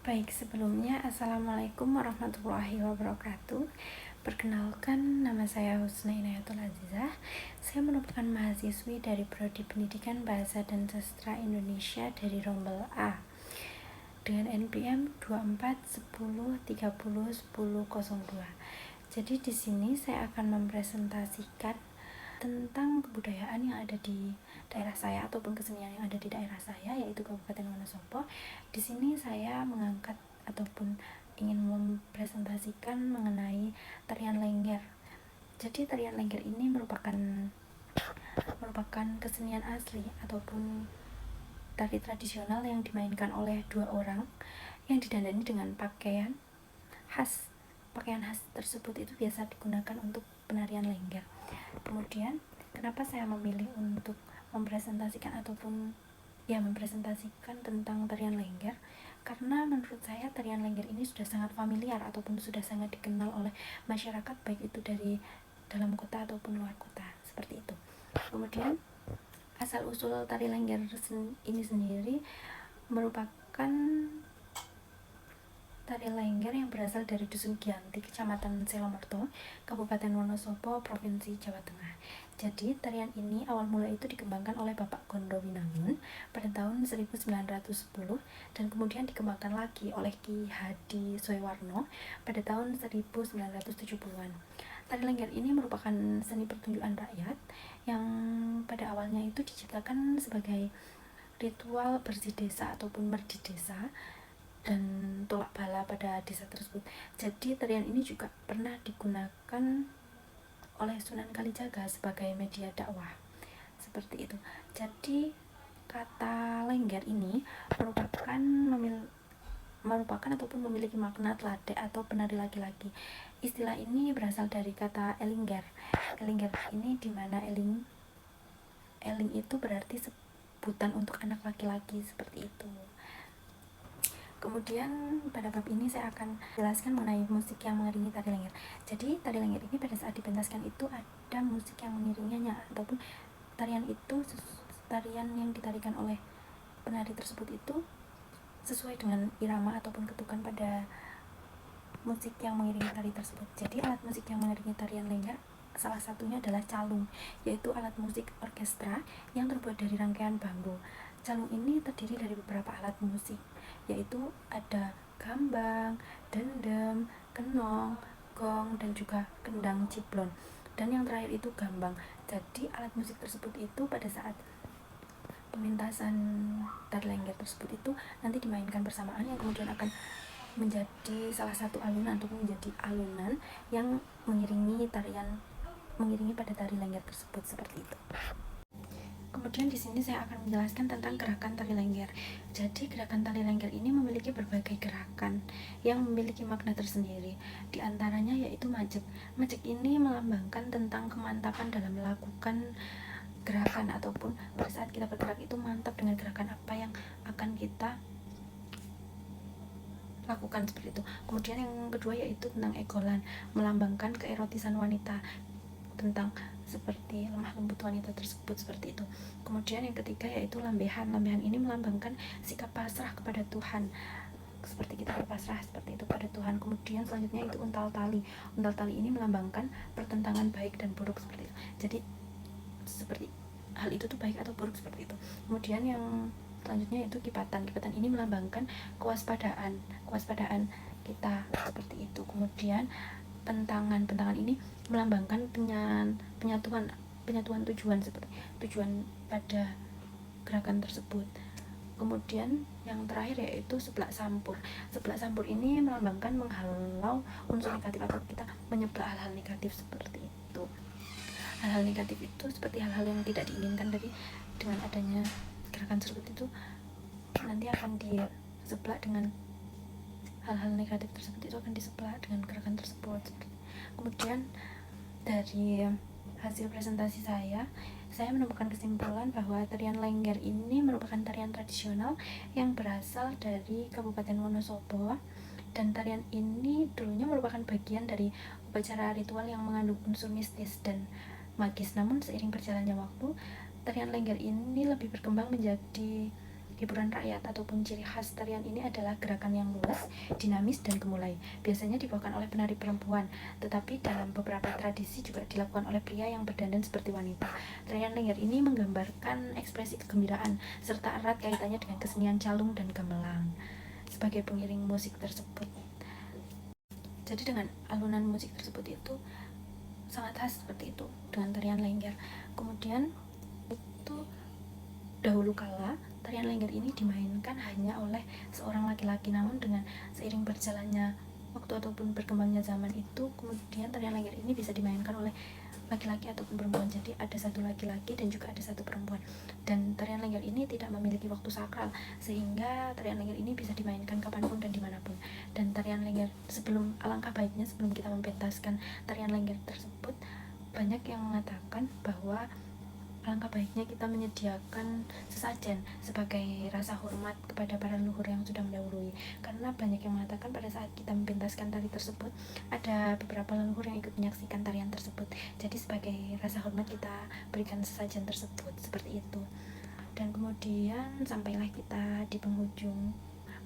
Baik, sebelumnya Assalamualaikum warahmatullahi wabarakatuh. Perkenalkan, nama saya Husna Inayatul Azizah. Saya merupakan mahasiswi dari Prodi Pendidikan Bahasa dan Sastra Indonesia dari Rombel A dengan NPM 2410301002. Jadi di sini saya akan mempresentasikan tentang kebudayaan yang ada di daerah saya ataupun kesenian yang ada di daerah saya, yaitu Kabupaten Wonosobo. Di sini saya mengangkat ataupun ingin mempresentasikan mengenai tarian Lengger. Jadi tarian Lengger ini merupakan kesenian asli ataupun tari tradisional yang dimainkan oleh dua orang yang didandani dengan pakaian khas. Pakaian khas tersebut itu biasa digunakan untuk penarian Lengger. Kemudian kenapa saya memilih untuk mempresentasikan tentang tarian Lengger, karena menurut saya tarian Lengger ini sudah sangat familiar ataupun sudah sangat dikenal oleh masyarakat, baik itu dari dalam kota ataupun luar kota, seperti itu. Kemudian asal usul tari Lengger ini sendiri merupakan tari Lengger yang berasal dari Dusun Giyanti, Kecamatan Selomorto, Kabupaten Wonosobo, Provinsi Jawa Tengah. Jadi, tarian ini awal mula itu dikembangkan oleh Bapak Gondo Winangun pada tahun 1910 dan kemudian dikembangkan lagi oleh Ki Hadi Soewarno pada tahun 1970-an. Tari Lengger ini merupakan seni pertunjukan rakyat yang pada awalnya itu diciptakan sebagai ritual bersih desa ataupun merdi desa dan tolak bala pada desa tersebut. Jadi tarian ini juga pernah digunakan oleh Sunan Kalijaga sebagai media dakwah, seperti itu. Jadi kata Lengger ini merupakan ataupun memiliki makna teladek atau penari laki-laki. Istilah ini berasal dari kata Elinger. Elinger ini dimana eling itu berarti sebutan untuk anak laki-laki, seperti itu. Kemudian pada bab ini saya akan jelaskan mengenai musik yang mengiringi tari Lengger. Jadi tari Lengger ini pada saat dipentaskan itu ada musik yang mengiringinya, ataupun tarian yang ditarikan oleh penari tersebut itu sesuai dengan irama ataupun ketukan pada musik yang mengiringi tari tersebut. Jadi alat musik yang mengiringi tarian Lengger salah satunya adalah calung, yaitu alat musik orkestra yang terbuat dari rangkaian bambu. Calung ini terdiri dari beberapa alat musik, yaitu ada gambang, dendem, kenong, gong, dan juga kendang ciblon. Dan yang terakhir itu gambang. Jadi alat musik tersebut itu pada saat pementasan tari Lengger tersebut itu nanti dimainkan bersamaan, yang kemudian akan menjadi salah satu alunan atau menjadi alunan yang mengiringi pada tari Lengger tersebut, seperti itu. Kemudian di sini saya akan menjelaskan tentang gerakan tari Lengger. Jadi gerakan tari Lengger ini memiliki berbagai gerakan yang memiliki makna tersendiri. Di antaranya yaitu majek. Majek ini melambangkan tentang kemantapan dalam melakukan gerakan, ataupun pada saat kita bergerak itu mantap dengan gerakan apa yang akan kita lakukan, seperti itu. Kemudian yang kedua yaitu tentang egolan, melambangkan keerotisan wanita, tentang seperti lemah lembut wanita tersebut, seperti itu. Kemudian yang ketiga yaitu lambehan. Lambehan ini melambangkan sikap pasrah kepada Tuhan, seperti kita berpasrah seperti itu pada Tuhan. Kemudian selanjutnya itu untal tali. Untal tali ini melambangkan pertentangan baik dan buruk, seperti itu. Jadi seperti hal itu tuh baik atau buruk, seperti itu. Kemudian yang selanjutnya itu kipatan. Kipatan ini melambangkan kewaspadaan kita, seperti itu. Kemudian pentangan ini melambangkan penyatuan tujuan, seperti tujuan pada gerakan tersebut. Kemudian yang terakhir yaitu seblak sampur. Seblak sampur ini melambangkan menghalau unsur negatif atau kita menyeblak hal-hal negatif, seperti itu. Hal-hal negatif itu seperti hal-hal yang tidak diinginkan dengan adanya gerakan tersebut itu nanti akan diseblak dengan hal-hal negatif tersebut, itu akan diseblak dengan gerakan tersebut. Kemudian dari hasil presentasi saya menemukan kesimpulan bahwa tarian Lengger ini merupakan tarian tradisional yang berasal dari Kabupaten Wonosobo, dan tarian ini dulunya merupakan bagian dari upacara ritual yang mengandung unsur mistis dan magis. Namun seiring berjalannya waktu, tarian Lengger ini lebih berkembang menjadi hiburan rakyat ataupun ciri khas tarian ini adalah gerakan yang luas, dinamis, dan gemulai. Biasanya dibawakan oleh penari perempuan, tetapi dalam beberapa tradisi juga dilakukan oleh pria yang berdandan seperti wanita. Tarian Lengger ini menggambarkan ekspresi kegembiraan serta erat kaitannya dengan kesenian calung dan gamelan sebagai pengiring musik tersebut. Jadi dengan alunan musik tersebut itu sangat khas seperti itu dengan tarian Lengger. Kemudian itu dahulu kala tarian Lengger ini dimainkan hanya oleh seorang laki-laki, namun dengan seiring berjalannya waktu ataupun berkembangnya zaman itu, kemudian tarian Lengger ini bisa dimainkan oleh laki-laki ataupun perempuan. Jadi ada satu laki-laki dan juga ada satu perempuan, dan tarian Lengger ini tidak memiliki waktu sakral, sehingga tarian Lengger ini bisa dimainkan kapanpun dan dimanapun. Dan tarian Lengger, alangkah baiknya sebelum kita mempentaskan tarian Lengger tersebut, banyak yang mengatakan bahwa alangkah baiknya kita menyediakan sesajen sebagai rasa hormat kepada para leluhur yang sudah mendahului, karena banyak yang mengatakan pada saat kita mempentaskan tari tersebut ada beberapa leluhur yang ikut menyaksikan tarian tersebut. Jadi sebagai rasa hormat kita berikan sesajen tersebut, seperti itu. Dan kemudian sampailah kita di penghujung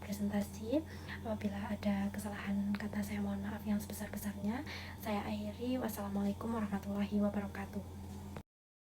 presentasi. Apabila ada kesalahan kata, saya mohon maaf yang sebesar-besarnya. Saya akhiri. Wassalamualaikum warahmatullahi wabarakatuh.